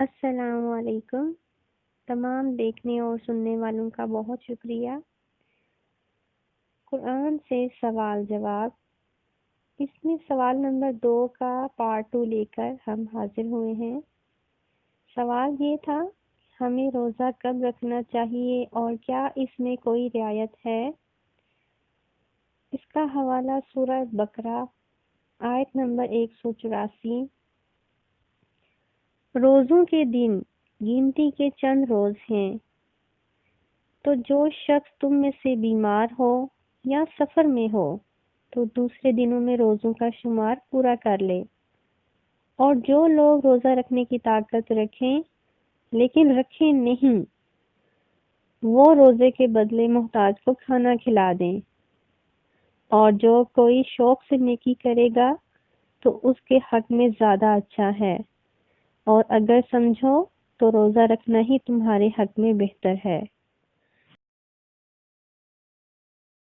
السلام علیکم تمام دیکھنے اور سننے والوں کا بہت شکریہ۔ قرآن سے سوال جواب، اس میں سوال نمبر 2 کا پارٹ 2 لے کر ہم حاضر ہوئے ہیں۔ سوال یہ تھا، ہمیں روزہ کب رکھنا چاہیے اور کیا اس میں کوئی رعایت ہے؟ اس کا حوالہ سورہ بقرہ آیت نمبر 184۔ روزوں کے دن گنتی کے چند روز ہیں، تو جو شخص تم میں سے بیمار ہو یا سفر میں ہو تو دوسرے دنوں میں روزوں کا شمار پورا کر لے، اور جو لوگ روزہ رکھنے کی طاقت رکھیں لیکن رکھیں نہیں، وہ روزے کے بدلے محتاج کو کھانا کھلا دیں، اور جو کوئی شوق سے نیکی کرے گا تو اس کے حق میں زیادہ اچھا ہے، اور اگر سمجھو تو روزہ رکھنا ہی تمہارے حق میں بہتر ہے۔